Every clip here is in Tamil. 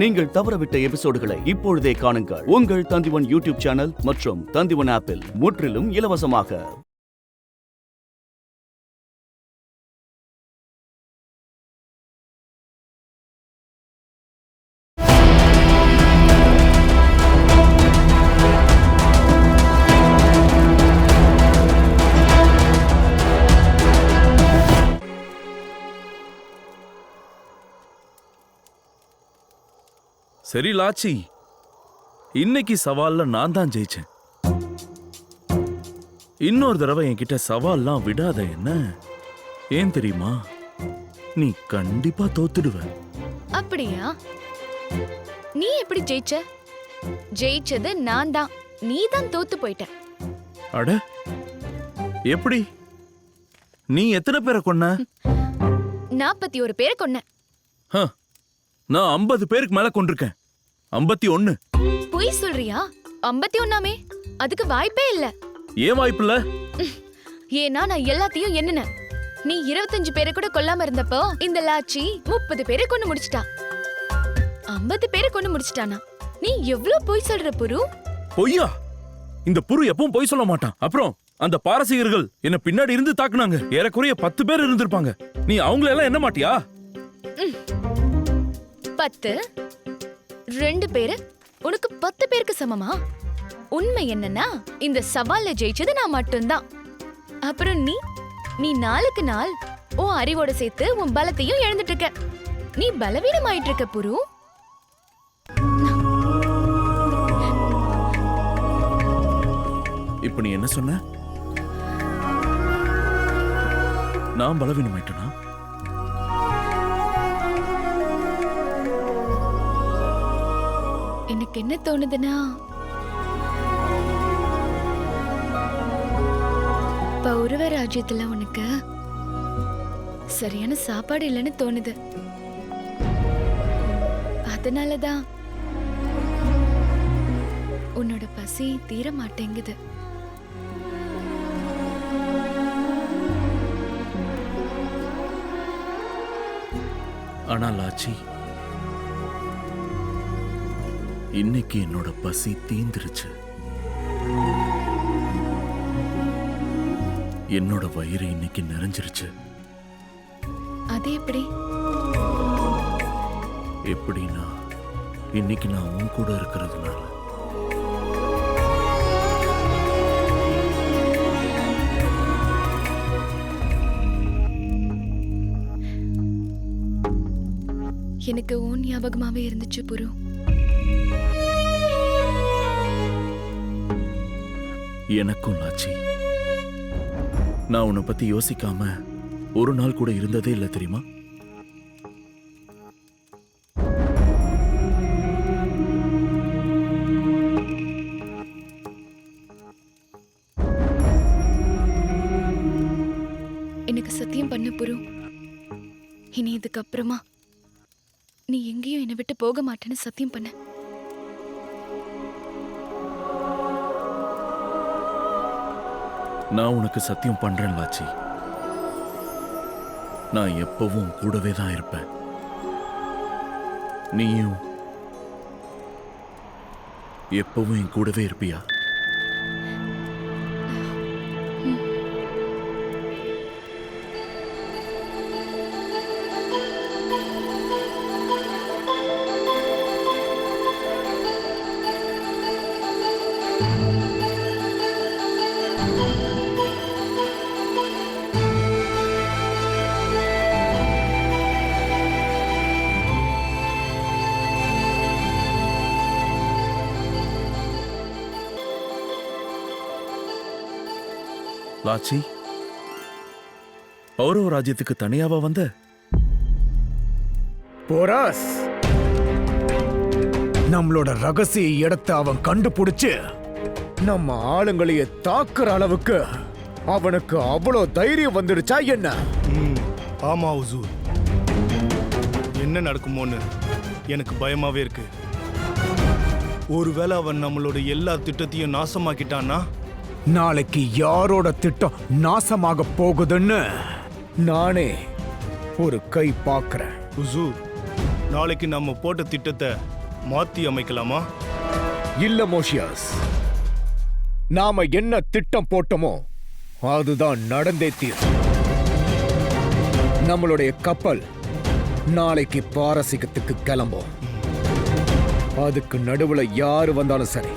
நீங்கள் தவறவிட்ட எபிசோடுகளை இப்பொழுதே காணுங்கள். உங்கள் தந்திவன் யூடியூப் சேனல் மற்றும் தந்திவன் ஆப்பில் முற்றிலும் இலவசமாக. சரி லாச்சி, இன்னைக்கு சவால்ல நான் தான் ஜெயிச்சேன். இன்னொரு தடவை என்கிட்ட சவால்லாம் விடாத. என்ன ஏன் தெரியுமா? நீ கண்டிப்பா தோத்துடுவ. அப்படியா? நீ எப்படி ஜெயிச்ச? ஜெயிச்சது நான் தான், நீ தான் தோத்து போயிட்ட. அட எப்படி? நீ எத்தனை பேரை கொன்ன? 41 பேரை கொன்ன. நான் 50 பேருக்கு மேல கொண்டிருக்கேன். 51. பொய் சொல்றியா? 51ஆமே? அதுக்கு வாய்ப்பே இல்ல. ஏன் வாய்ப்பு இல்ல? ஏன்னா நான் எல்லாத்தையும் எண்ணுனேன். நீ 25 பேரை கூட கொல்லாம இருந்தப்போ இந்த லாச்சி 30 பேரை கொண்டு முடிச்சிட்டா. 50 பேரை கொண்டு முடிச்சிட்டானா? நீ எவ்வளவு பொய் சொல்ற புரு? பொய்யா? இந்த புரு எப்பவும் பொய் சொல்ல மாட்டான். அப்புறம் அந்த பாரசீகர்கள் என்ன பின்னாடி இருந்து தாக்குனாங்க. ஏறக்குறைய 10 பேர் இருந்திருப்பாங்க. நீ அவங்கள எல்லாம் என்ன மாட்டியா? 10 2 பேரு உனக்கு 10 பேருக்கு சமமா? உண்மை என்னன்னா இந்த சவால்ல ஜெயிச்சது நான் மட்டும்தான். அப்புறம் நீ நாளுக்கு நாள் உன் அறிவோட சேர்த்து உன் பலத்தையும் இழந்துட்டு இருக்க. நீ பலவீனமாயிட்டு இருக்க புரு. இப்ப நீ என்ன சொன்ன? நான் பலவீனமாயிட்டனா? எனக்கு என்ன தோணுதுன்னா, பௌரவ ராஜ்யத்துல உனக்கு சரியான சாப்பாடு இல்லைன்னு தோணுது. அதனாலதான் உன்னோட பசி தீர மாட்டேங்குது. ஆனா லாச்சி, இன்னைக்கு என்னோட பசி தீந்துருச்சு. என்னோட வயிறு இன்னைக்கு நிறைஞ்சிருச்சு. அது எப்படி? எப்படின்னா, இன்னைக்கு நான் உன் கூட இருக்கிறதுனால. எனக்கு உன் ஞாபகமாவே இருந்துச்சு புரு. எனக்கும் லாச்சி. நான் உன்னை பத்தி யோசிக்காம ஒரு நாள் கூட இருந்ததே இல்லை தெரியுமா? எனக்கு சத்தியம் பண்ண புரு, இனி இதுக்கு அப்புறமா நீ எங்கேயும் என்னை விட்டு போக மாட்டேன்னு சத்தியம் பண்ண. நான் உனக்கு சத்தியம் பண்றேன் லாச்சி. நான் எப்பவும் கூடவே தான் இருப்பேன். நீயும் எப்பவும் என் கூடவே இருப்பியா? லாச்சி, பௌரவ ராஜ்யத்துக்கு தனியாவா வந்த? போராஸ், நம்மளோட ரகசிய இடத்தை அவன் கண்டுபிடிச்சு நம்ம ஆளுங்களையே தாக்குற அளவுக்கு அவனுக்கு அவ்வளோ தைரியம் வந்துடுச்சா என்ன? ஆமா ஹுசூர், என்ன நடக்குமோன்னு எனக்கு பயமாவே இருக்கு. ஒருவேளை அவன் நம்மளோட எல்லா திட்டத்தையும் நாசமாக்கிட்டான்னா நாளைக்கு யாரோட திட்டம் நாசமாக போகுதுன்னு நானே ஒரு கை பார்க்கிறேன். ஹுசூர், நாளைக்கு நம்ம போட்ட திட்டத்தை மாத்தி அமைக்கலாமா? இல்ல மோஷியாஸ், நாம என்ன திட்டம் போட்டோமோ அதுதான் நடந்தே தீரும். நம்மளுடைய கப்பல் நாளைக்கு பாரசீகத்துக்கு கிளம்பும். அதுக்கு நடுவுல யாரு வந்தாலும் சரி,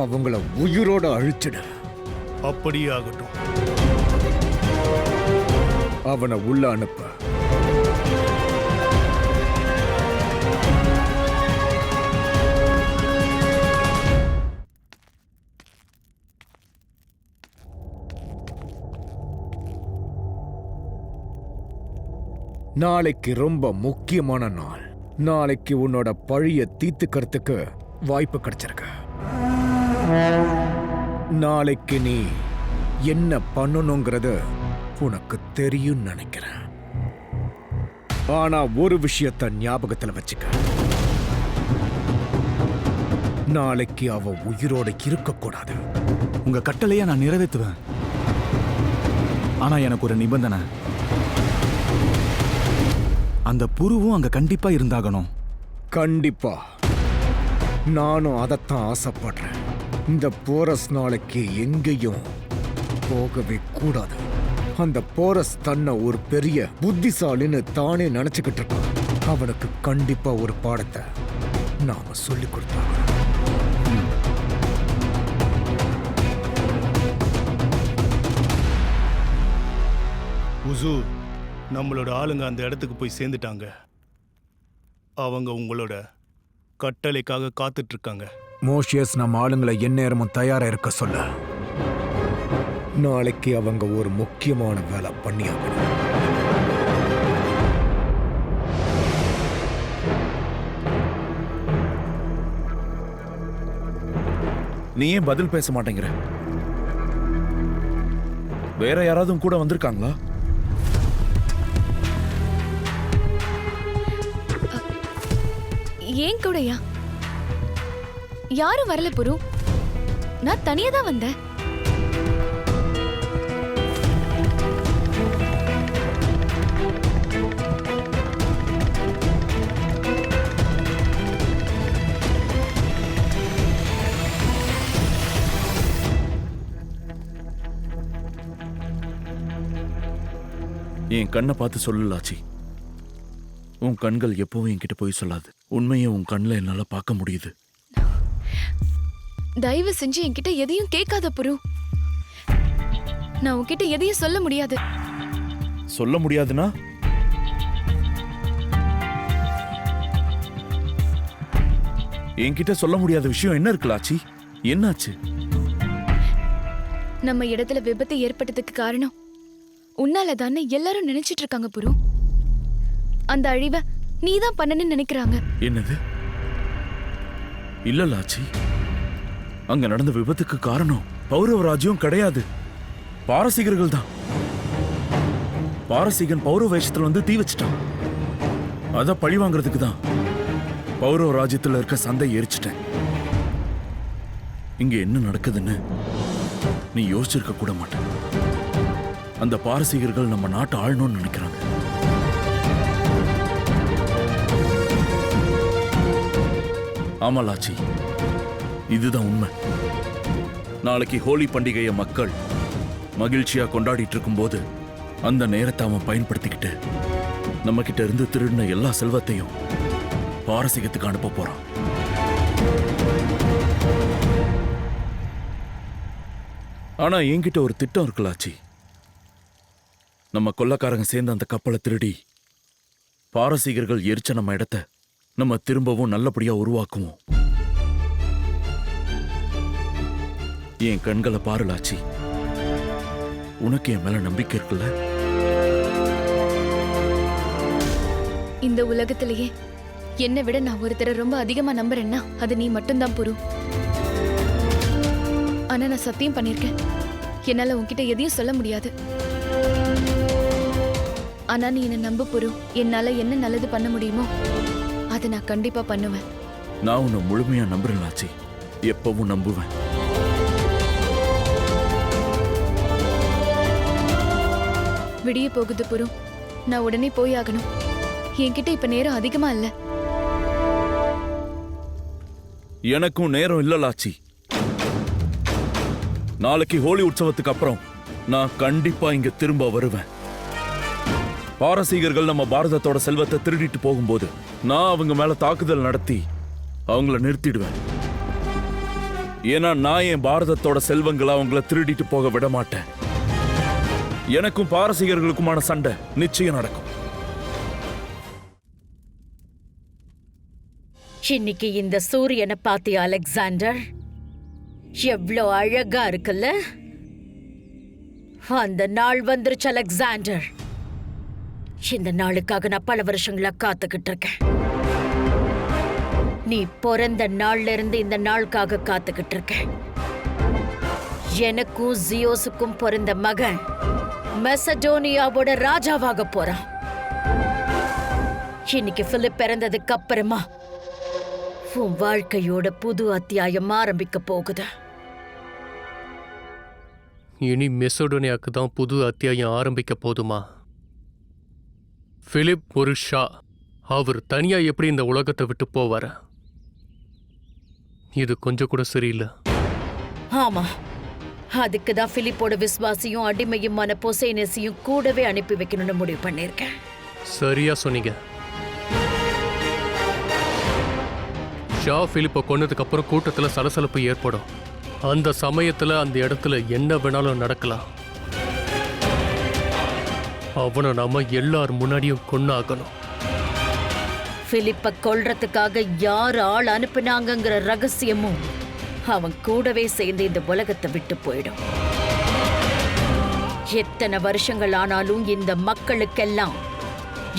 அவங்கள உயிரோட அழிச்சிடு. அப்படியே ஆகட்டும். அவனை உள்ள அனுப்ப. நாளைக்கு ரொம்ப முக்கியமான நாள். நாளைக்கு உன்னோட பழிய தீர்த்துக்கிறதுக்கு வாய்ப்பு கிடைச்சிருக்கு. நாளைக்கு நீ என்ன பண்ணணுங்கிறது உனக்கு தெரியும் நினைக்கிறேன். ஆனா ஒரு விஷயத்த ஞாபகத்துல வச்சுக்க. நாளைக்கு அவ உயிரோட இருக்கக்கூடாது. உங்க கட்டளைய நான் நிறைவேற்றுவேன். ஆனா எனக்கு ஒரு நிபந்தனை. அந்த புருவும் அங்க கண்டிப்பா இருந்தாகணும். கண்டிப்பா. நானும் அதைத்தான் ஆசைப்படுறேன். இந்த போரஸ் நாளைக்கு எங்கேயும் போகவே கூடாது. அந்த போரஸ் தன்னை ஒரு பெரிய புத்திசாலின்னு தானே நினைச்சுக்கிட்டு இருக்கான். அவனுக்கு கண்டிப்பா ஒரு பாடத்தை நாம சொல்லி கொடுத்தாங்க. உசூர், நம்மளோட ஆளுங்க அந்த இடத்துக்கு போய் சேர்ந்துட்டாங்க. அவங்க உங்களோட கட்டளைக்காக காத்துட்டு இருக்காங்க. மோஷியஸ் நம்ம ஆளுங்களை எந்நேரமும் தயாரா இருக்க சொல்ல. நாளைக்கு அவங்க ஒரு முக்கியமான வேலை பண்ணியாகணும். நீ ஏன் பதில் பேச மாட்டேங்கிற? வேற யாராவது கூட வந்திருக்காங்களா? ஏன் கூடயா? யாரும் வரல புரு. நான் தனியா தான் வந்தேன். என் கண்ணை பார்த்து சொல்லலாச்சி. உன் கண்கள் எப்பவும் என்கிட்ட போய் சொல்லாது. உண்மையை உன் கண்ணில் என்னால பார்க்க முடியுது. தயவு செஞ்சு என்கிட்ட எதையும் கேட்காத புரு. நான் உன்கிட்ட எதையும் சொல்ல முடியாது. சொல்ல முடியாதுன்னா என்கிட்ட சொல்ல முடியாத விஷயம் என்ன இருக்கலாச்சி? என்னாச்சு? நம்ம இடத்துல விபத்து ஏற்பட்டதுக்கு காரணம் உன்னாலதான்னு எல்லாரும் நினைச்சிட்டு இருக்காங்க புரு. அந்த அழிவை நீதான் பண்ணணும்னு நினைக்கிறாங்க. என்னது? இல்ல லாச்சி, அங்க நடந்த விபத்துக்கு காரணம் பௌரவ ராஜ்யம் கிடையாது, பாரசீகர்கள் தான். பாரசீகன் பௌரவ வேஷத்துல வந்து தீ வச்சிட்டான். அத பழி வாங்குறதுக்கு தான் பௌரவ ராஜ்யத்துல இருக்க சந்தை எரிச்சிட்டேன். இங்க என்ன நடக்குதுன்னு நீ யோசிச்சிருக்க கூட மாட்ட. அந்த பாரசீகர்கள் நம்ம நாட்டை ஆளணும்னு நினைக்கிறாங்க. ஆமாலாச்சி, இதுதான் உண்மை. நாளைக்கு ஹோலி பண்டிகையை மக்கள் மகிழ்ச்சியா கொண்டாடிட்டு இருக்கும்போது அந்த நேரத்தை அவன் பயன்படுத்திக்கிட்டு நம்ம கிட்ட இருந்து திருடின எல்லா செல்வத்தையும் பாரசீகத்துக்கு அனுப்ப போறான். ஆனா என்கிட்ட ஒரு திட்டம் இருக்குலாச்சி. நம்ம கொள்ளக்காரங்க சேர்ந்து அந்த கப்பலை திருடி பாரசீகர்கள் எரிச்ச நம்ம இடத்தை நம்ம திரும்பவும் நல்லபடியா உருவாக்குவோம். என் கண்களை பாருலாச்சி. உனக்கு என் மேல நம்பிக்கை இருக்குல்ல? இந்த உலகத்திலேயே என்னை விட நான் ஒருத்தரை ரொம்ப அதிகமா நம்புறேன்னா அது நீ மட்டும்தான் புரு. ஆனா நான் சத்தியம் பண்ணிருக்கேன், என்னால உன்கிட்ட எதையும் சொல்ல முடியாது. ஆனா நீ என்ன நம்பு புரு. என்னால என்ன நல்லது பண்ண முடியுமோ அதை நான் கண்டிப்பா பண்ணுவேன். நான் உன்னை முழுமையா நம்புறேன்லாச்சி. எப்பவும் நம்புவேன். விடிய போகுது புரு. நான் உடனே போய் ஆகணும். என்கிட்ட இப்ப நேரம் அதிகமா இல்ல. எனக்கும் நேரம் இல்ல லாச்சி. நாளைக்கு ஹோலி உற்சவத்துக்கு அப்புறம் நான் கண்டிப்பா இங்க திரும்ப வருவேன். பாரசீகர்கள் நம்ம பாரதத்தோட செல்வத்தை திருடிட்டு போகும்போது நான் அவங்க மேல தாக்குதல் நடத்தி அவங்கள நிறுத்திடுவேன். ஏன்னா நான் என் பாரதத்தோட செல்வங்களை அவங்கள திருடிட்டு போக விட மாட்டேன். எனக்கும் பாரசீகர்களுக்குமான சண்டை நிச்சயம் நடக்கும். இன்னைக்கு இந்த சூரியனை பாத்தியா அலெக்சாண்டர்? எவ்வளோ அழகா இருக்குல்ல? அந்த நாள் வந்துருச்சு அலெக்சாண்டர். இந்த நாளுக்காக நான் பல வருஷங்களா காத்துக்கிட்டு இருக்கேன். நீ பிறந்த நாள்ல இருந்து இந்த நாளுக்காக காத்துக்கிட்டு இருக்கேன். எனக்கும் ஜியோஸுக்கும் பிறந்த மகன் மெசடோனியாவோட ராஜாவாக போறான். இன்னைக்கு பிலிப் பிறந்ததுக்கு அப்புறமா உன் வாழ்க்கையோட புது அத்தியாயம் ஆரம்பிக்க போகுது. இனி மெசடோனியாவுக்கு தான் புது அத்தியாயம் ஆரம்பிக்க போதுமா? பிலிப் ஒரு ஷா, அவர் தனியா எப்படி இந்த உலகத்தை விட்டு போவார? இது கொஞ்சம் கூட சரியில்லை. ஆமா, அதுக்கு தான் பிலிப்போட விசுவாசியும் அடிமையுமான பொசைனஸையும் கூடவே அனுப்பி வைக்கணும்னு முடிவு பண்ணிருக்கேன். சரியா சொன்னீங்க. ஷா பிலிப்பை கொன்னதுக்கு அப்புறம் கூட்டத்துல சலசலப்பு ஏற்படும். அந்த சமயத்துல அந்த இடத்துல என்ன வேணாலும் நடக்கலாம். அவனை நாம எல்லார் முன்னாடியும் கொன்னாகணும். பிலிப்பை கொல்றதுக்காக யார் ஆள் அனுப்பினாங்கங்கிற ரகசியமும் அவன் கூடவே சேர்ந்து இந்த உலகத்தை விட்டு போயிடும். எத்தனை வருஷங்கள் ஆனாலும் இந்த மக்களுக்கெல்லாம்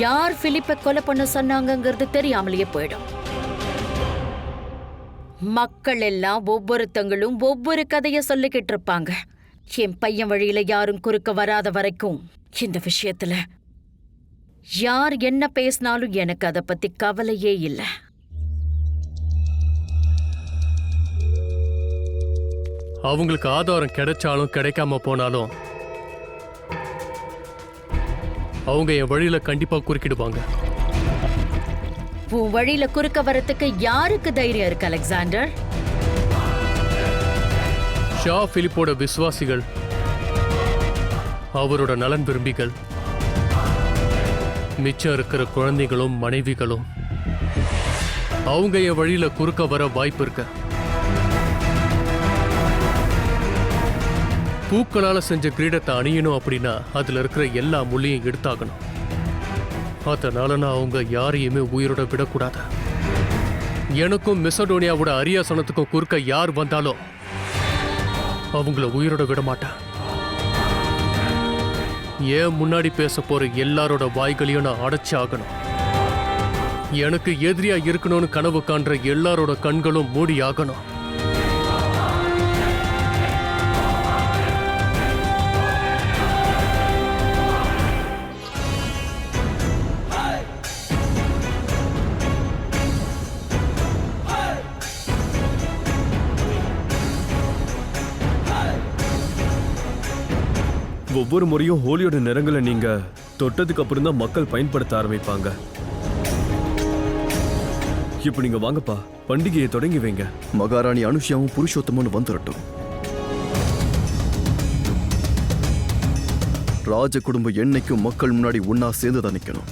யார் பிலிப்பை கொலை பண்ண சொன்னாங்கங்கிறது தெரியாமலேயே போயிடும். மக்கள் எல்லாம் ஒவ்வொருத்தங்களும் ஒவ்வொரு கதைய சொல்லிக்கிட்டு இருப்பாங்க. என் பையன் வழியில யாரும் குறுக்க வராத வரைக்கும் இந்த விஷயத்துல யார் என்ன பேசினாலும் எனக்கு அதை பத்தி கவலையே இல்லை. அவங்களுக்கு ஆதாரம் கிடைச்சாலும் கிடைக்காம போனாலும் அவங்க என் வழியில கண்டிப்பா குறுக்கிடுவாங்க. உன் வழியில குறுக்க வரத்துக்கு யாருக்கு தைரியம் இருக்கு அலெக்சாண்டர்? ஷா பிலிப்போட விசுவாசிகள், அவரோட நலன் விரும்பிகள், மிச்சம் இருக்கிற குழந்தைகளும் மனைவிகளும் அவங்க என் வழியில குறுக்க வர வாய்ப்பு இருக்கு. பூக்களால செஞ்ச கிரீடத்தை அணியணும் அப்படின்னா அதுல இருக்கிற எல்லா முள்ளையும் எடுத்தாகணும். அதனால நான் அவங்க யாரையுமே உயிரோட விடக்கூடாது. எனக்கும் மெசடோனியாவோட அரியாசனத்துக்கும் குறுக்க யார் வந்தாலும் அவங்கள உயிரோட விட மாட்டேன். ஏன் முன்னாடி பேச போற எல்லாரோட வாய்களையும் நான் அடைச்சு ஆகணும். எனக்கு எதிரியா இருக்கணும்னு கனவு காண்ற எல்லாரோட கண்களும் மூடி ஆகணும். ஒவ்வொரு முறையும் ஹோலியோட நிறங்களை நீங்க தொட்டதுக்கு அப்புறம் தான் மக்கள் பயன்படுத்த ஆரம்பிப்பாங்க. இப்ப நீங்க வாங்கப்பா, பண்டிகையை தொடங்கி வைங்க. மகாராணி அனுஷியாவும் புருஷோத்தமும் வந்துடட்டும். ராஜ குடும்பம் என்னைக்கும் மக்கள் முன்னாடி ஒன்னா சேர்ந்து தான் நிக்கணும்.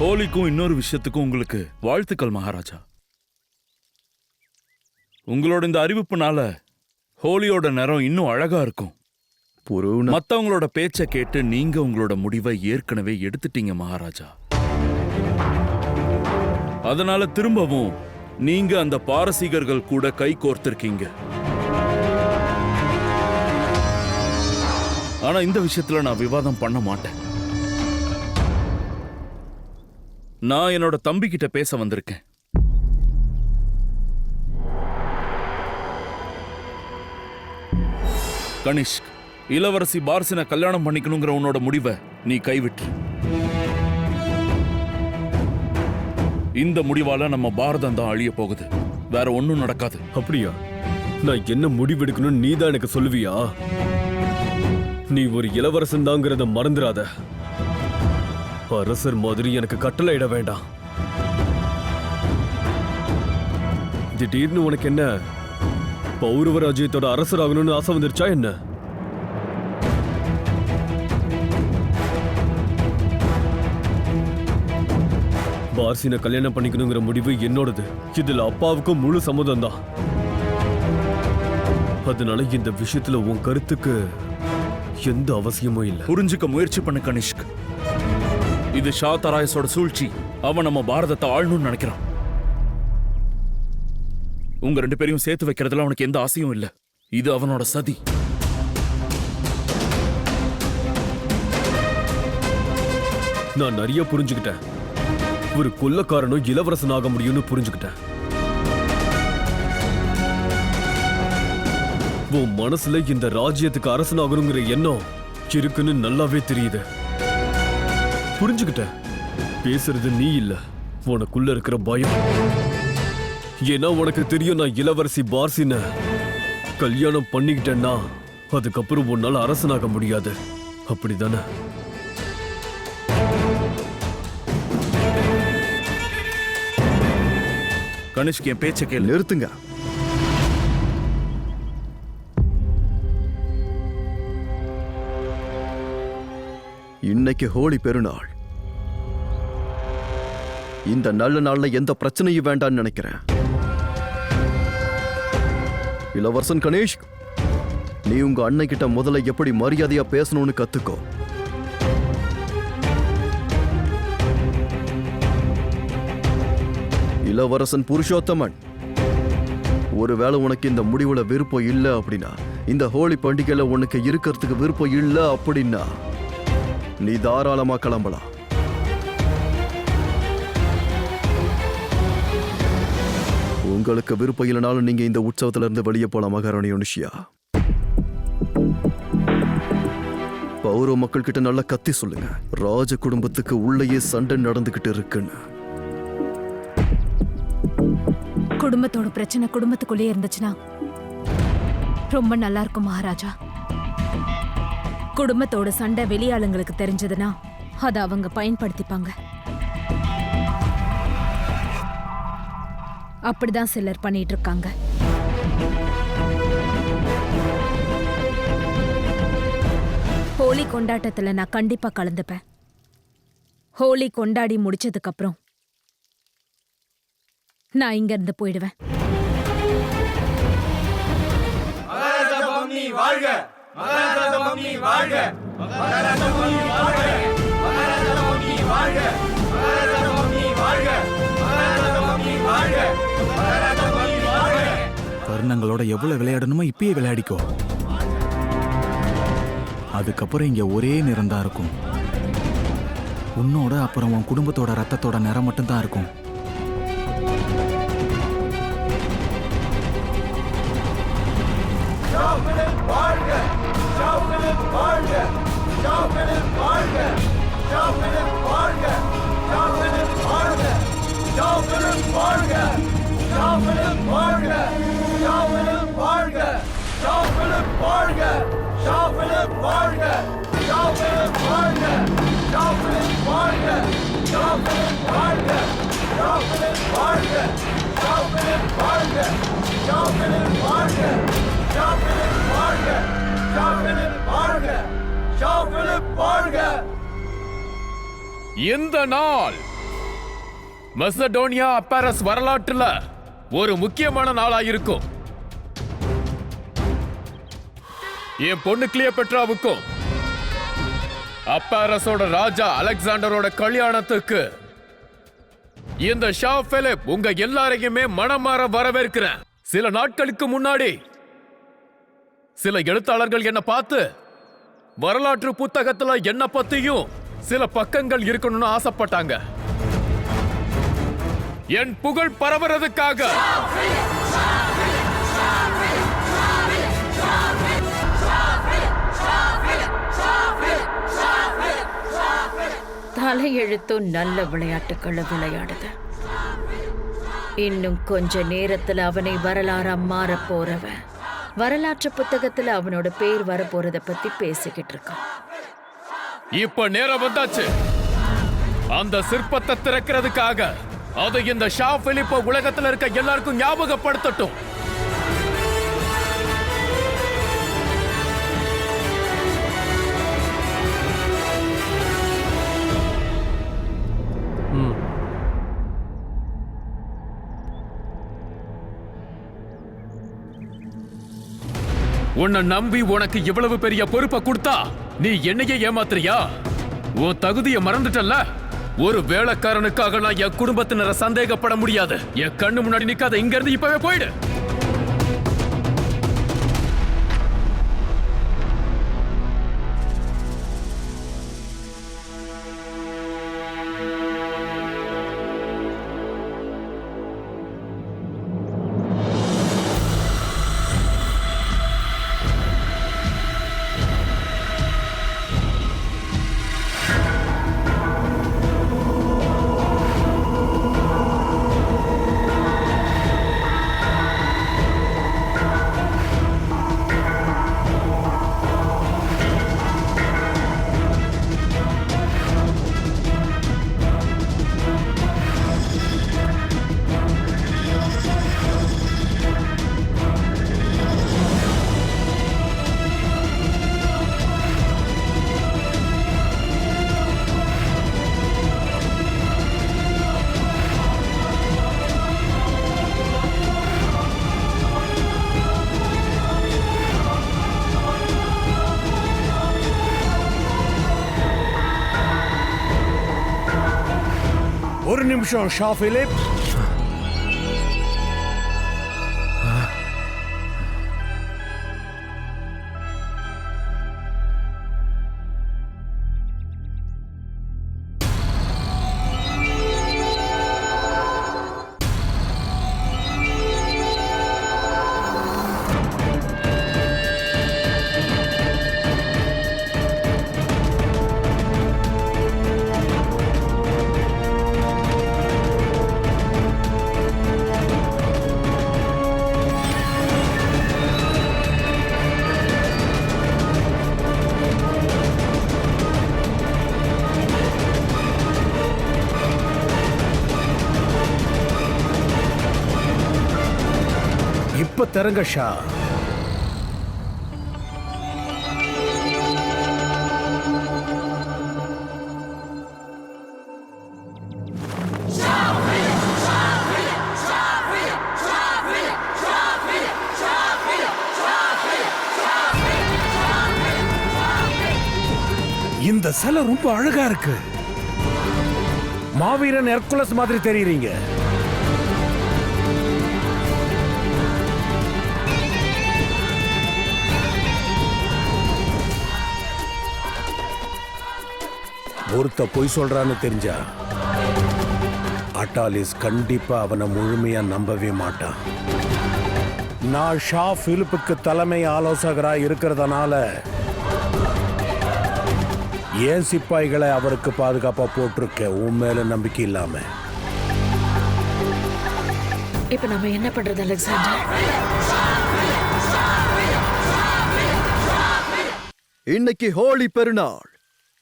ஹோலிக்கும் இன்னொரு விஷயத்துக்கும் உங்களுக்கு வாழ்த்துக்கள் மகாராஜா. உங்களோட இந்த அறிவிப்புனால ஹோலியோட நிறம் இன்னும் அழகா இருக்கும். மத்தவங்களோட பேச்ச கேட்டு நீங்க உங்களோட முடிவை ஏற்கனவே எடுத்துட்டீங்க மகாராஜா. அதனால திரும்பவும் நீங்க அந்த பாரசீகர்கள் கூட கை கோர்த்திருக்கீங்க. ஆனா இந்த விஷயத்துல நான் விவாதம் பண்ண மாட்டேன். நான் என்னோட தம்பி கிட்ட பேச வந்திருக்கேன். கனிஷ்க், இளவரசி பார்சினை கல்யாணம் பண்ணிக்கணுங்கிற உன்னோட முடிவை நீ கைவிட்டு. இந்த முடிவால நம்ம பாரதம் தான் அழிய போகுது, வேற ஒண்ணும் நடக்காது. அப்படியா? நான் என்ன முடிவெடுக்கணும்னு நீ தான் எனக்கு சொல்லுவியா? நீ ஒரு இளவரசன் தாங்கிறத மறந்துடாத. அரசர் மாதிரி எனக்கு கட்டளை இட வேண்டாம். திடீர்னு உனக்கு என்ன பௌரவ ராஜ்யத்தோட அரசராகணும்னு ஆசை வந்துருச்சா என்ன? பார்சினை கல்யாணம் பண்ணிக்கணுங்கிற முடிவு என்னோடது. இதுல அப்பாவுக்கும் முழு சம்மதம் தான். அதனால இந்த விஷயத்துல உன் கருத்துக்கு எந்த அவசியமும் இல்லை. புரிஞ்சுக்க முயற்சி பண்ணு கனிஷ்க். இது ஷா தராயஸோட சூழ்ச்சி. அவன் நம்ம பாரதத்தை ஆளணும்னு நினைக்கிறான். உங்க 2 பேரையும் சேர்த்து வைக்கிறதுல அவனுக்கு எந்த ஆசையும் இல்லை. இது அவனோட சதி. நான் நிறைய புரிஞ்சுக்கிட்டேன். ஒரு கொல்லக்காரனும் இளவரசன் ஆக முடியும்னு புரிஞ்சுக்கிட்டேன். உன் மனசுல இந்த ராஜ்யத்துக்கு அரசனாகணுங்கிற எண்ணம் இருக்குன்னு நல்லாவே தெரியுது. புரிஞ்சுக்கிட்டேன். பேசுறது நீ இல்ல, உனக்குள்ள இருக்கிற பயம். ஏன்னா உனக்கு தெரியும், நான் இளவரசி பார்சினை கல்யாணம் பண்ணிக்கிட்டேன்னா அதுக்கப்புறம் உன்னால அரசனாக முடியாது. அப்படிதானே? கனிஷ்க், என் பேச்சை கேளு. நிறுத்துங்க. இன்னைக்கு ஹோலி பெருநாள். இந்த நல்ல நாள்ல எந்த பிரச்சனையும் வேண்டாம்னு நினைக்கிறேன். இளவரசன் கணேஷ், நீ உங்க அண்ணன் கிட்ட முதல்ல எப்படி மரியாதையா பேசணும்னு கத்துக்கோ. இளவரசன் புருஷோத்தமன், ஒருவேளை உனக்கு இந்த முடிவுல விருப்பம் இல்லை அப்படின்னா, இந்த ஹோலி பண்டிகையில உனக்கு இருக்கிறதுக்கு விருப்பம் இல்லை அப்படின்னா நீ தாராளமா கிளம்பலாம். உங்களுக்கு விருப்பம் இல்லைனாலும் நீங்க இந்த உற்சவத்துல இருந்து வெளியே போலாம். மகாராணி யுனிஷியா, பௌரவ மக்கள் கிட்ட நல்லா கத்தி சொல்லுங்க, ராஜ குடும்பத்துக்கு உள்ளேயே சண்டை நடந்துகிட்டு இருக்குன்னு. குடும்பத்தோட பிரச்சனை குடும்பத்துக்குள்ளே இருந்துச்சுன்னா ரொம்ப நல்லா இருக்கும் மகாராஜா. குடும்பத்தோட சண்டை வெளியாளுங்களுக்கு தெரிஞ்சதுன்னா அதை அவங்க பயன்படுத்திப்பாங்க. அப்படிதான் சிலர் பண்ணிட்டு இருக்காங்க. ஹோலி கொண்டாட்டத்துல நான் கண்டிப்பா கலந்துப்பேன். ஹோலி கொண்டாடி முடிச்சதுக்கு அப்புறம் நான் இங்க இருந்து போயிடுவேன். கர்ணங்களோட எவ்வளவு விளையாடணுமோ இப்பயே விளையாடிக்கோ. அதுக்கப்புறம் இங்க ஒரே நிறம் தான் இருக்கும். உன்னோட அப்புறம் உன் குடும்பத்தோட ரத்தத்தோட நிறம் மட்டும் தான் இருக்கும். இந்த நாள் மெசடோனியா அப்பரஸ் வரலாற்றுல ஒரு முக்கியமான நாளா இருக்கும். என் பொண்ணு கிளியோபெட்ராவுக்கும் அப்பரஸோட ராஜா அலெக்சாண்டரோட கல்யாணத்துக்கு இந்த ஷா பிலிப் உங்க எல்லாரையுமே மனமாற வரவேற்கிறேன். சில நாட்களுக்கு முன்னாடி சில எழுத்தாளர்கள் என்ன பார்த்து வரலாற்று புத்தகத்துல என்ன பத்தியும் சில பக்கங்கள் இருக்கணும்னு ஆசைப்பட்டாங்க. என் புகழ் பரவுறதுக்காக தலையெழுத்தும் நல்ல விளையாட்டுக்களை விளையாடுது. இன்னும் கொஞ்ச நேரத்துல அவனை வரலாறா மாற போறவன் வரலாற்று புத்தகத்துல அவனோட பேர் வர போறத பத்தி பேசிக்கிட்டு இருக்கான். இப்ப நேரம் வந்தாச்சு. அந்த சிற்பத்தை திறக்கிறதுக்காக அதை இந்த ஷா பிலிப்போ உலகத்துல இருக்க எல்லாருக்கும் ஞாபகப்படுத்தட்டும். உன்னை நம்பி உனக்கு இவ்வளவு பெரிய பொறுப்பை கொடுத்தா நீ என்னையே ஏமாத்துறியா? உன் தகுதியை மறந்துட்டல்ல? ஒரு வேலைக்காரனுக்காக நான் என் குடும்பத்தினரை சந்தேகப்பட முடியாது. என் கண்ணு முன்னாடி நிக்காத, இங்க இருந்து இப்பவே போயிடு. ஒரு நிமிஷம் ஷா பிலிப். இப்ப தரங்க ஷா. இந்த சிலை ரொம்ப அழகா இருக்கு. மாவீரன் ஹெர்குலஸ் மாதிரி தெரியுறீங்க. ஒருத்த பொய் சொல்றான்னு தெரிஞ்சா அட்டாலிஸ் கண்டிப்பா அவனை முழுமையா நம்பவே மாட்டான். நான் ஷா பிலிப்புக்கு தலைமை ஆலோசகரா இருக்கிறதுனால ஏன் சிப்பாய்களை அவருக்கு பாதுகாப்பா போட்டிருக்கேன், உன் மேல நம்பிக்கை இல்லாம. இப்ப நம்ம என்ன பண்றது அலெக்சாண்டர்? இன்னைக்கு ஹோலி பெருநாள்.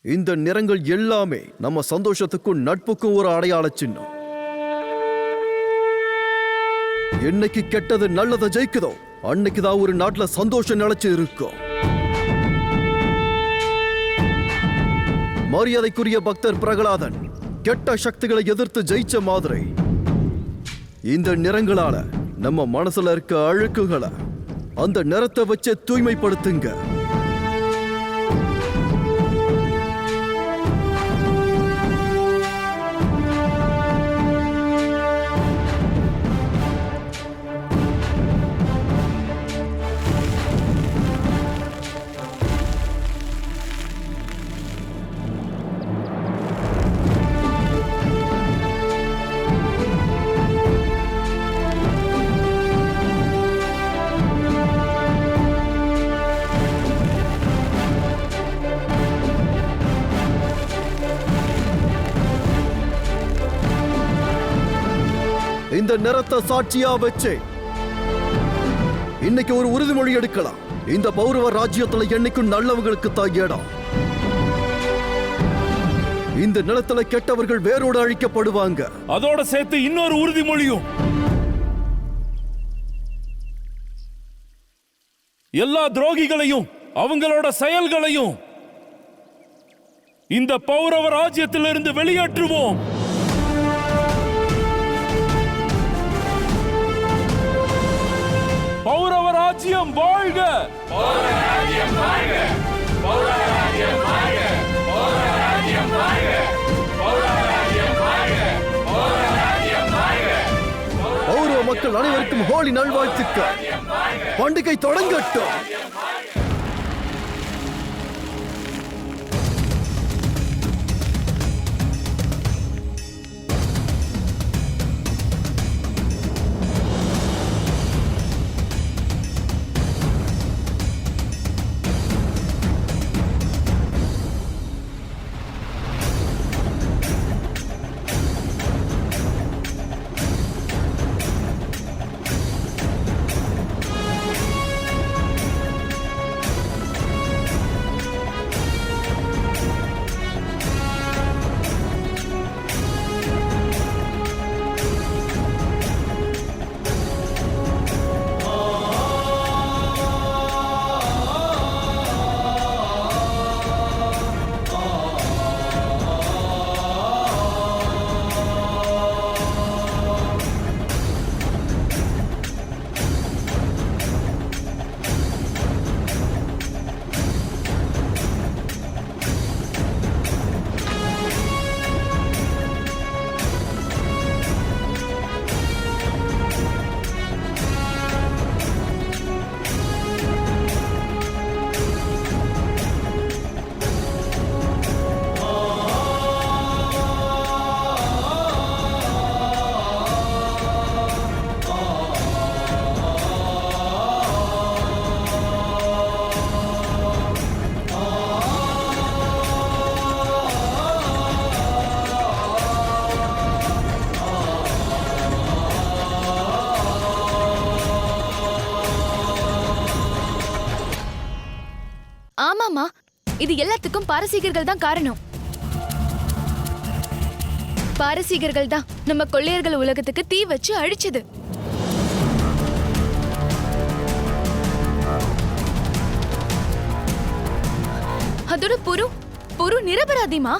இந்த நிறங்கள் எல்லாமே நம்ம சந்தோஷத்துக்கும் நட்புக்கும் ஒரு அடையாள சின்னம். என்னைக்கு கெட்டது நல்லதை ஜெயிக்குதோ அன்னைக்குதான் ஒரு நாட்டுல சந்தோஷம் நிலைச்சு இருக்கும். மரியாதைக்குரிய பக்தர் பிரகலாதன் கெட்ட சக்திகளை எதிர்த்து ஜெயிச்ச மாதிரி இந்த நிறங்களால நம்ம மனசுல இருக்க அழுக்குகளை அந்த நிறத்தை வச்சு தூய்மைப்படுத்துங்க. நிறத்தை சாட்சியா வச்சு இன்னைக்கு ஒரு உறுதிமொழி எடுக்கலாம். இந்த பௌரவ ராஜ்யத்துல என்னைக்கும் நல்லவங்களுக்கு தான் இடம். இந்த நிலத்துல கெட்டவர்கள் வேரோடு அழிக்கப்படுவாங்க. அதோட சேர்த்து இன்னொரு உறுதிமொழியும். எல்லா துரோகிகளையும் அவங்களோட செயல்களையும் இந்த பௌரவ ராஜ்யத்திலிருந்து வெளியேற்றுவோம். பௌரவ ராஜ்யம் வாழ்க! பௌரவ மக்கள் அனைவருக்கும் ஹோலி நல்வாழ்த்துக்கள். பண்டிகை தொடங்கட்டும். ஆமாமா, இது எல்லாத்துக்கும் பாரசீகர்கள் தான் காரணம். பாரசீகர்கள் தான் நம்ம கொள்ளையர்கள் உலகத்துக்கு தீ வச்சு அழிச்சது. அதோட புரு நிரபராதிமா.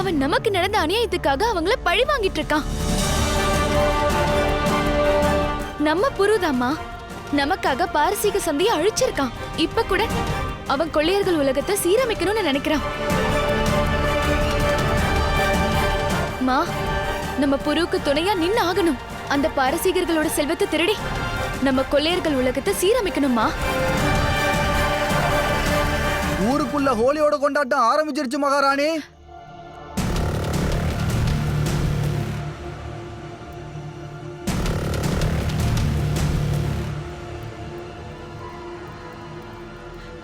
அவன் நமக்கு நடந்த அநியாயத்துக்காக அவங்கள பழி வாங்கிட்டு இருக்கான். நம்ம புருதாமா நமக்காக பாரசீக சந்தையை அழிச்சிருக்கான். இப்ப கூட அவன் கொள்ளையர்கள் உலகத்தை சீரமைக்கணும்னு நினைக்கிறான். மா, நம்ம புருக்கு துணையா நின்னு ஆகணும். அந்த பாரசீகர்களோட செல்வத்தை திருடி நம்ம கொள்ளையர்கள் உலகத்தை சீரமைக்கணுமா? ஊருக்குள்ள ஹோலியோட கொண்டாட்டம் ஆரம்பிச்சிருச்சு மகாராணி.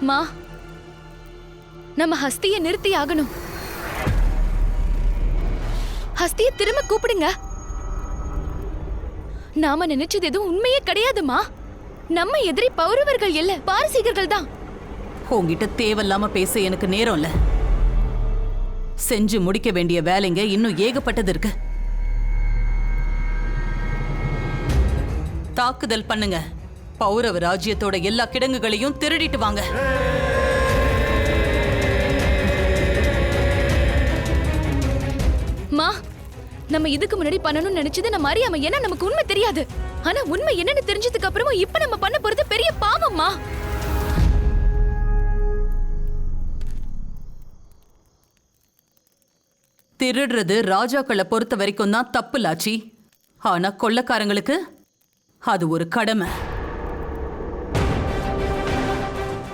மா, நம்ம ஹஸ்தியை நிறுத்தி ஆகணும். ஹஸ்தியை திரும்ப கூப்பிடுங்க. நாம நினைச்சது எதுவும் உண்மையே கிடையாதுமா. நம்ம எதிரி பௌரவர்கள் இல்ல, பாரசீகர்கள் தான். உங்ககிட்ட தேவையில்லாம பேச எனக்கு நேரம் இல்ல. செஞ்சு முடிக்க வேண்டிய வேலைங்க இன்னும் ஏகப்பட்டது இருக்கு. தாக்குதல் பண்ணுங்க. பௌரவ ராஜ்யத்தோட எல்லா கிடங்குகளையும் திருடிட்டு வாங்க. மா, நம்ம இதுக்கு முன்னாடி பண்ணணும்னு நினைச்சது நம்ம அறியாம. ஏன்னா நமக்கு உண்மை தெரியாது. ஆனா உண்மை என்னன்னு தெரிஞ்சதுக்கு அப்புறமும் இப்ப நம்ம பண்ண போறது பெரிய பாவம்மா. திருடுறது ராஜாக்களை பொறுத்த வரைக்கும் தான் தப்பு லாச்சி. ஆனா கொள்ளைக்காரங்களுக்கு அது ஒரு கடமை.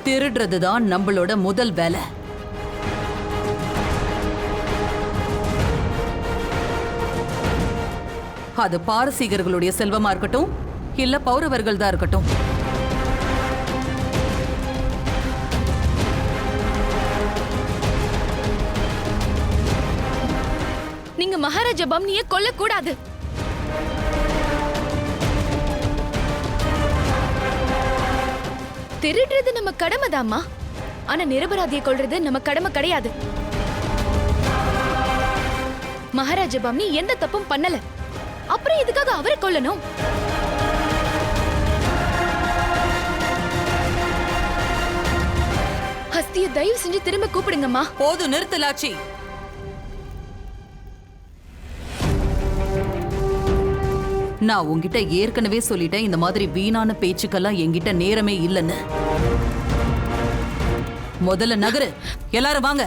திருடுறது தான் நம்மளோட முதல் வேலை. அது பாரசீகர்களுடைய செல்வமா இருக்கட்டும், இல்ல பௌரவர்கள் தான் இருக்கட்டும். நீங்க மகாராஜா பம்னியை கொல்ல கூடாது. திருடுறது நம்ம கடமைதாம்மா. ஆனா நிரபராதியை கொல்றது நம்ம கடமை கிடையாது. மகாராஜா பாம்னி எந்த தப்பும் பண்ணல, அப்புறம் எதுக்காக அவரை கொல்லணும்? ஹஸ்திய தயவு செஞ்சு திரும்ப கூப்பிடுங்கம்மா. போதும், நிறுத்தலாச்சி. நான் உன்கிட்ட ஏற்கனவே சொல்லிட்டேன், இந்த மாதிரி வீணான பேச்சுக்கெல்லாம் என்கிட்ட நேரமே இல்லைன்னு. முதல்ல நகரு, எல்லாரும் வாங்க.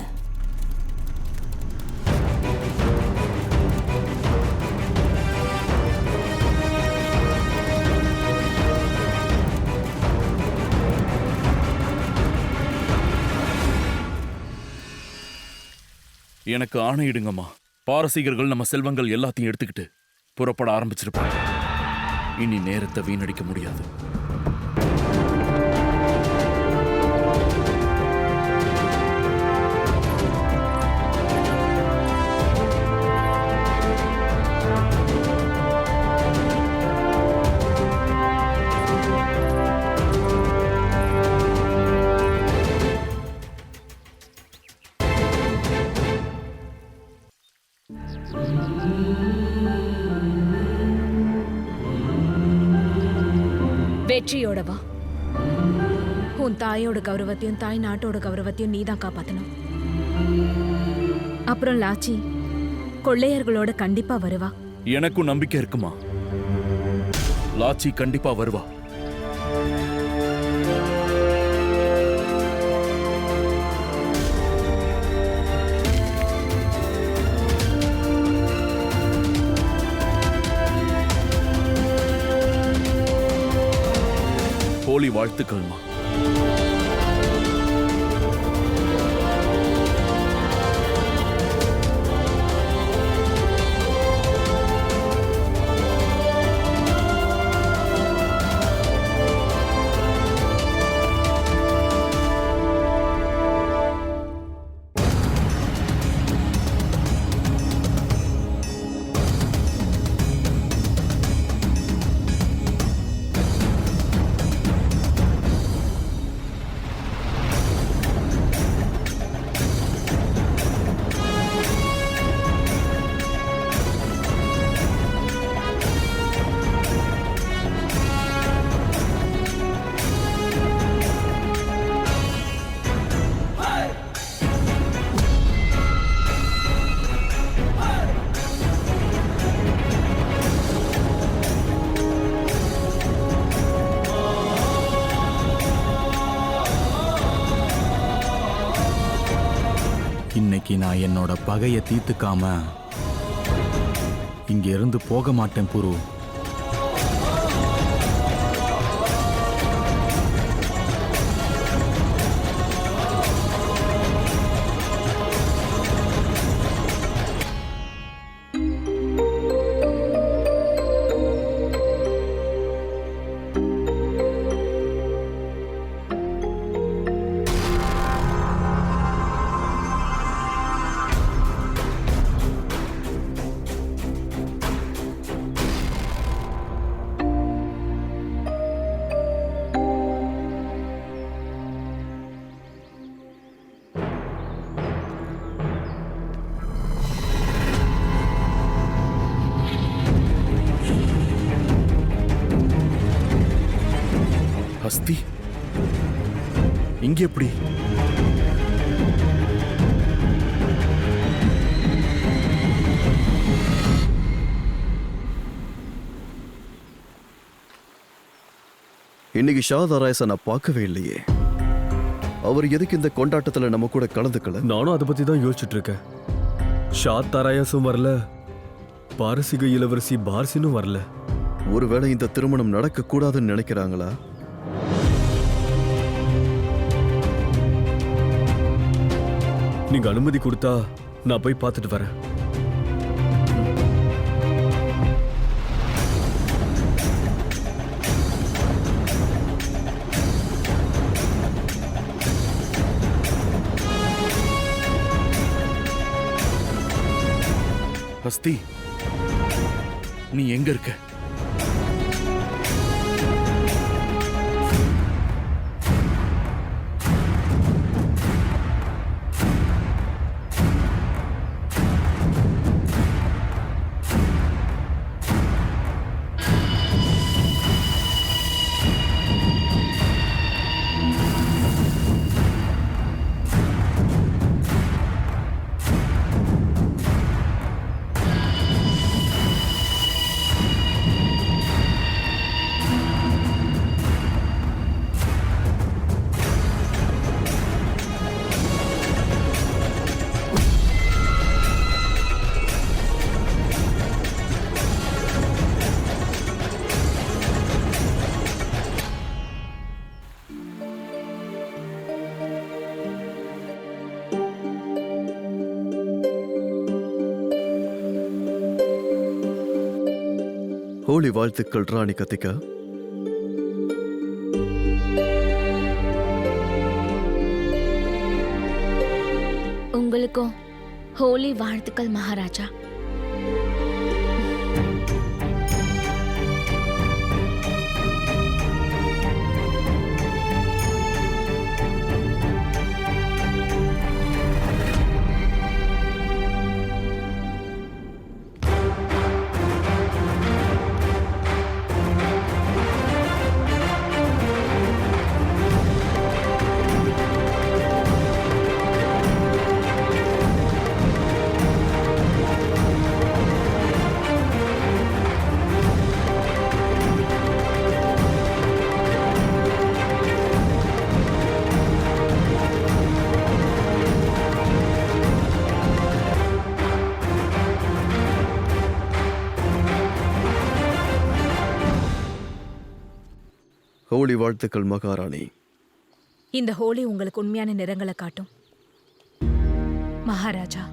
எனக்கு ஆணையிடுங்கம்மா. பாரசீகர்கள் நம்ம செல்வங்கள் எல்லாத்தையும் எடுத்துக்கிட்டு புறப்பட ஆரம்பிச்சிருப்பாங்க. இனி நேரத்தை வீணடிக்க முடியாது. வெற்றியோட வா. உன் தாயோட கௌரவத்தையும் தாய் நாட்டோட கௌரவத்தையும் நீதான் காப்பாத்தணும். அப்புறம் லாச்சி கொள்ளையர்களோட கண்டிப்பா வருவா. எனக்கும் நம்பிக்கை இருக்குமா. லாச்சி கண்டிப்பா வருவா. ஹோலி வாழ்த்துக்கள்மா. இன்னைக்கு நான் என்னோட பகையை தீர்த்துக்காம இங்க இருந்து போக மாட்டேன் புரு. ஹஸ்தி இங்க எப்படி? இன்னைக்கு ஷாதாராயச நான் பார்க்கவே இல்லையே. அவர் எதுக்கு இந்த கொண்டாட்டத்துல நம்ம கூட கலந்துக்கல? நானும் அதை பத்தி தான் யோசிச்சுட்டு இருக்கேன். ஷாத் தாராயாசும் வரல, பாரசீக இளவரசி பார்சினும் வரல. ஒருவேளை இந்த திருமணம் நடக்க கூடாதுன்னு நினைக்கிறாங்களா? நீங்க அனுமதி கொடுத்தா நான் போய் பார்த்துட்டு வரேன். ஹஸ்தி, நீ எங்க இருக்க? ஹோலி வாழ்த்துக்கள் ராணி கத்திகா. உங்களுக்கும் ஹோலி வாழ்த்துக்கள் மகாராஜா. ஹோலி வாழ்த்துக்கள் மகாராணி. இந்த ஹோலி உங்களுக்கு உண்மையான நிறங்களை காட்டும் மகாராஜா.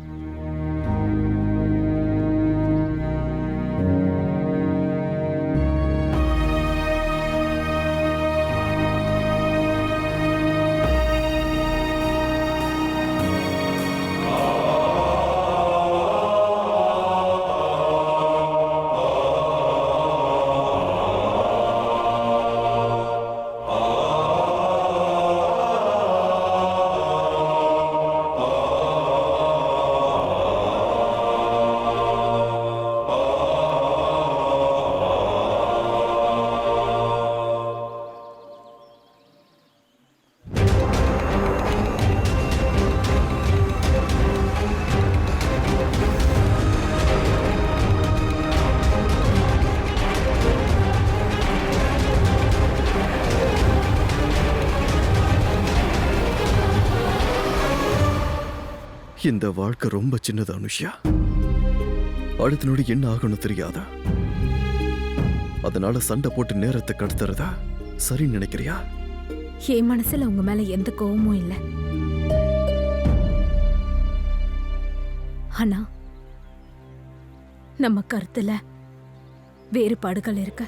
இந்த வாழ்க்கை ரொம்ப சின்னது அனுஷ்யா. அடுத்த நொடி என்ன ஆகணும் தெரியாதா? அதனால சண்டை போட்டு நேரத்தை கடத்துறதா சரி நினைக்கிறியா? என் மனசுல உங்க மேல எந்த கோவமும் இல்லை. ஆனா நம்ம கருத்துல வேறுபாடுகள் இருக்கு.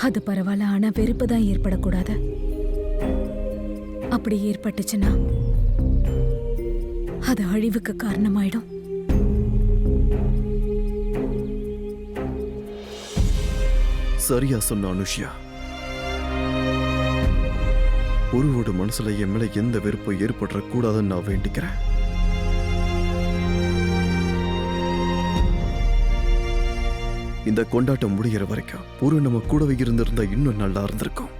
அது பரவாயில்ல, ஆனா வெறுப்பு தான் ஏற்படக்கூடாது. அப்படி ஏற்பட்டுச்சுன்னா அது அழிவுக்கு காரணமாயிடும். சரியா சொன்ன அனுஷ்யா. ஒருவோட மனசுல என் மேல எந்த வெறுப்பும் ஏற்படக்கூடாதுன்னு நான் வேண்டிக்கிறேன். இந்த கொண்டாட்டம் முடிகிற வரைக்கும் ஒரு நம்ம கூடவே இருந்திருந்தா இன்னும் நல்லா இருந்திருக்கும்.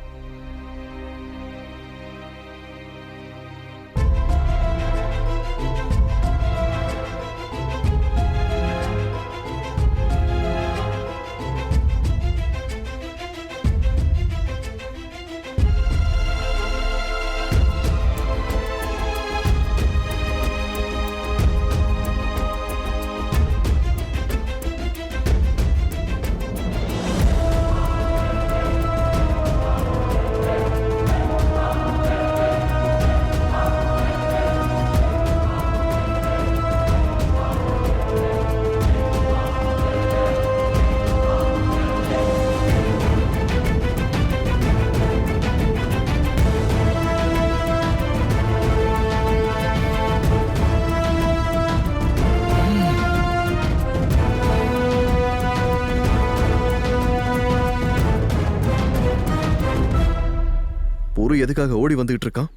எதுக்காக ஓடி வந்துகிட்டு இருக்கான்?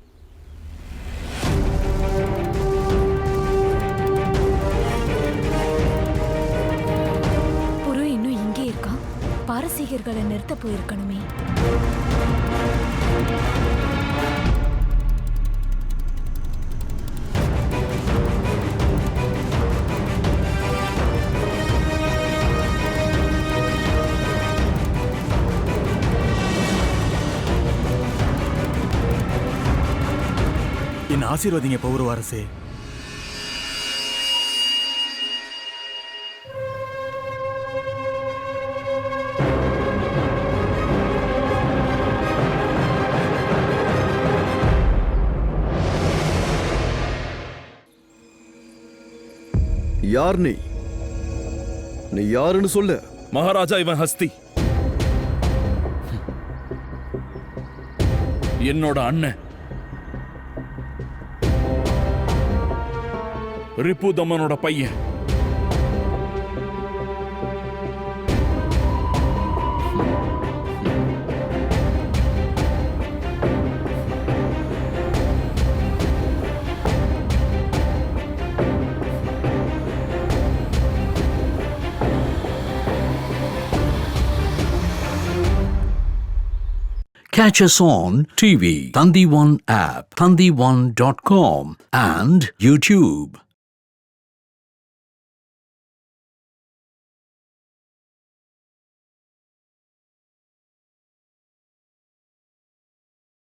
புரு இன்னும் இங்கே இருக்கான். பாரசீகர்களை நிறுத்த போயிருக்கணுமே. என்ன ஆசீர்வதிங்க பௌரவ அரசே. யார் நீ? நீ யாருன்னு சொல்லு. மகாராஜா, இவன் ஹஸ்தி, என்னோட அண்ணன். ரிபுதமனோட பையன். Catch us on TV, Thandivan app, thandivan.com and YouTube.